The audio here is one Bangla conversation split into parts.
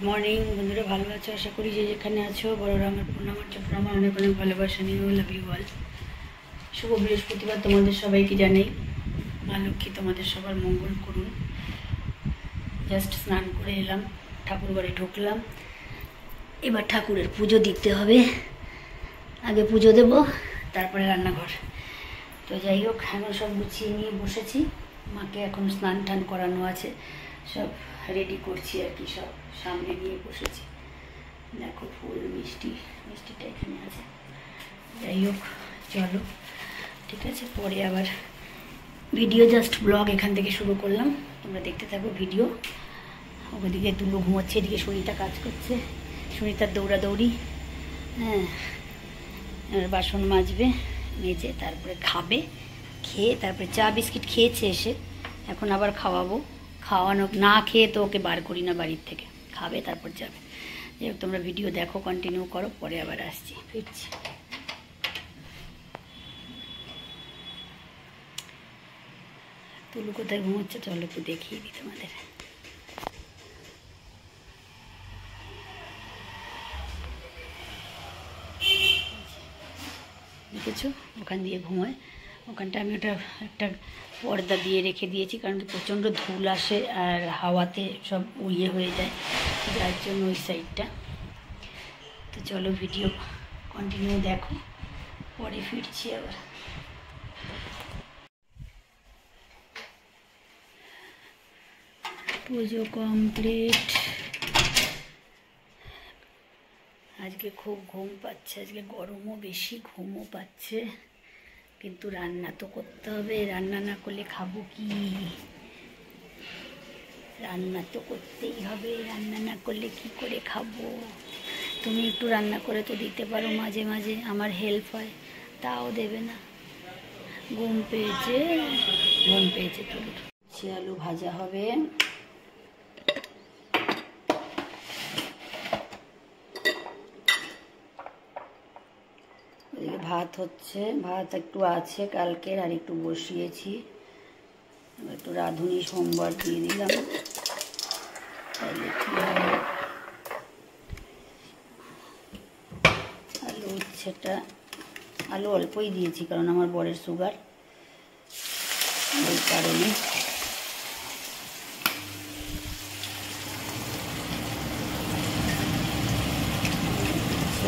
মর্নিং বন্ধুরা, ভালো আছো আশা করি। যে যেখানে আছো বড়রা আমার প্রণাম, ছোটরা আমার অনেক অনেক ভালোবাসা নিয়ে লাভ ইউ অল। শুভ বৃহস্পতিবার তোমাদের সবাইকে জানাই। মা লক্ষ্মী তোমাদের সবার মঙ্গল করুন। জাস্ট স্নান করে এলাম, ঠাকুর ঘরে ঢুকলাম। এবার ঠাকুরের পুজো দিতে হবে। আগে পুজো দেব, তারপরে রান্নাঘর। তো যাই হোক, এখন সব গুছিয়ে নিয়ে বসেছি। মাকে এখন স্নান টান করানো আছে, সব রেডি করছি আর কি। সব সামনে নিয়ে বসেছি। দেখো ফুল মিষ্টিটা এখানে আছে। যাই হোক, চলো ঠিক আছে। পরে আবার ভিডিও, জাস্ট ব্লগ এখান থেকে শুরু করলাম, তোমরা দেখতে থাকো ভিডিও। ওদিকে তুলো ঘুমাচ্ছে, এদিকে শরীরটা কাজ করছে, শরীরটার দৌড়াদৌড়ি। হ্যাঁ, বাসন মাজবে, মেজে তারপরে খাবে। খেয়ে তারপরে চা বিস্কিট খেয়েছে এসে, এখন আবার খাওয়াবো। খাওয়ানো না খেয়ে তো ওকে বার করি না বাড়ির থেকে, খাবে তারপর যাবে। যাই হোক, তোমরা ভিডিও দেখো, কন্টিনিউ করো, পরে আবার আসছি, ফিরছি। তুলু কোথায় ঘুমোচ্ছে চলো একটু দেখিয়ে দিই তোমাদের। দেখেছো, ওখান দিয়ে ঘুমোয়। ওখানটা আমি ওটা একটা পর্দা দিয়ে রেখে দিয়েছি, কারণ কি প্রচণ্ড ধুল আসে আর হাওয়াতে সব উইয়ে হয়ে যায়, যার জন্য ওই সাইডটা। তো চলো ভিডিও কন্টিনিউ দেখো, পরে ফিরছি আবার। পুজো কমপ্লিট। আজকে খুব ঘুম পাচ্ছে, আজকে গরমও বেশি, ঘুমও পাচ্ছে, কিন্তু রান্না তো করতে হবে। রান্না না করলে খাবো কি? রান্না তো করতেই হবে, রান্না না করলে কি করে খাবো? তুমি একটু রান্না করে তো দিতে পারো মাঝে মাঝে, আমার হেল্প হয়, তাও দেবে না। ঘুম পেয়েছে তুলুর। আলু ভাজা হবে। ভাত হচ্ছে, ভাত একটু আছে কালকের, আর একটু বসিয়েছি। একটু রাঁধুনি সোমবার দিয়ে দিলাম, তাহলে কি হবে। আলু উচ্ছেটা, আলু অল্পই দিয়েছি কারণ আমার বরের সুগার, ওই কারণে।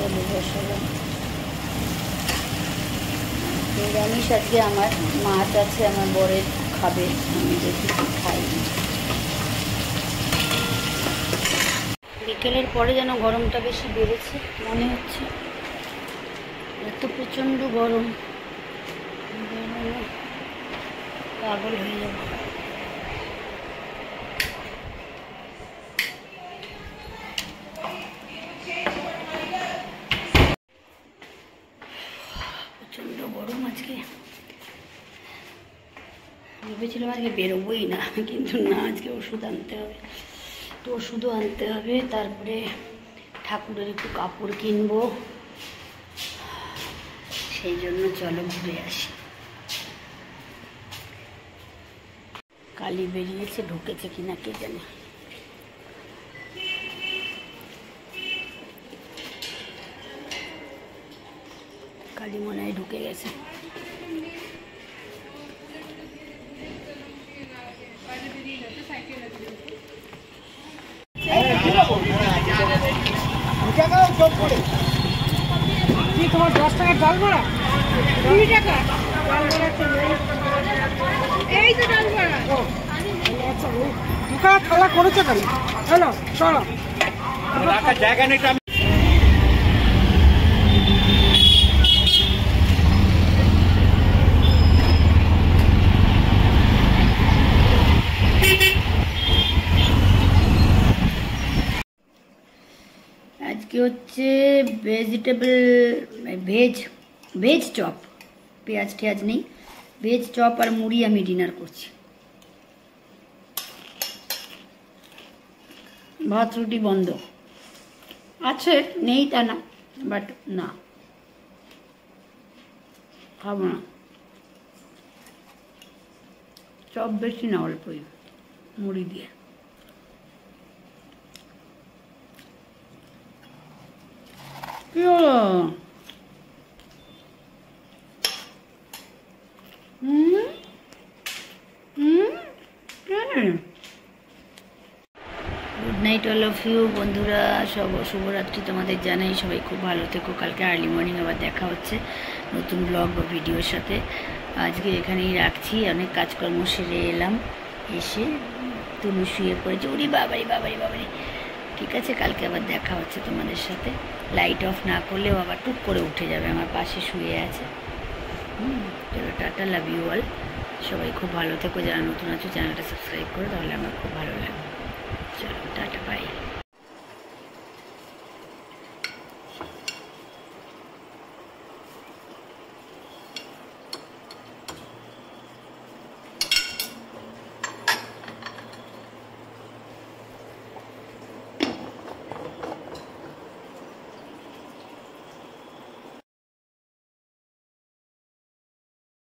আলু বসালাম। নিরামিষ আজকে আমার, মাছ আছে আমার বরের, খাবে, আমি দেখি খাইনি। বিকেলের পরে যেন গরমটা বেশি বেড়েছে মনে হচ্ছে, এত প্রচণ্ড গরম, পাগল হয়ে যাবে। প্রচণ্ড গরম আজকে। ভেবেছিলাম আজকে বেরোবোই না, কিন্তু না, আজকে ওষুধ আনতে হবে, তো ওষুধও আনতে হবে। তারপরে ঠাকুরের একটু কাপড় কিনবো, সেই জন্য চলো ঘুরে আসি। কালি বেরিয়েছে, ঢুকেছে কিনা কে জানে। কালি মনে হয় ঢুকে গেছে। তোমার 10 টাকার ডাল বড়া, 2 টাকা ডাল বড়া, এই তো ডাল বড়া। আচ্ছা, দুটা খালা করেছে কেন? হ্যালো চলো, রাখার জায়গা নেই। আজকে হচ্ছে ভেজিটেবল ভেজ চপ, পেঁয়াজ টেয়াজ নেই, ভেজ চপ আর মুড়ি আমি ডিনার করছি। ভাত রুটি বন্ধ আছে, নেই তা না, বাট না, খাবো না। চপ বেশি না, অল্পই, মুড়ি দিয়ে। কি হলো? Good night all of you বন্ধুরা, শুভরাত্রি তোমাদের জানাই। সবাই খুব ভালো থেকো। কালকে আর্লি মর্নিং আবার দেখা হচ্ছে নতুন ব্লগ বা ভিডিওর সাথে। আজকে এখানেই রাখছি, অনেক কাজকর্ম সেরে এলাম, এসে তুলু শুয়ে পড়েছে। ওরে বাবারি বাবারি বাবারি। ঠিক আছে, কালকে আবার দেখা হচ্ছে তোমাদের সাথে। লাইট অফ না করলেও আবার টুক করে উঠে যাবে, আমার পাশে শুয়ে আছে। চলো টাটা, লাভ ইউ অল। সবাই খুব ভালো থেকো। যারা নতুন আছো চ্যানেলটা সাবস্ক্রাইব করো, তাহলে আমার খুব ভালো লাগবে।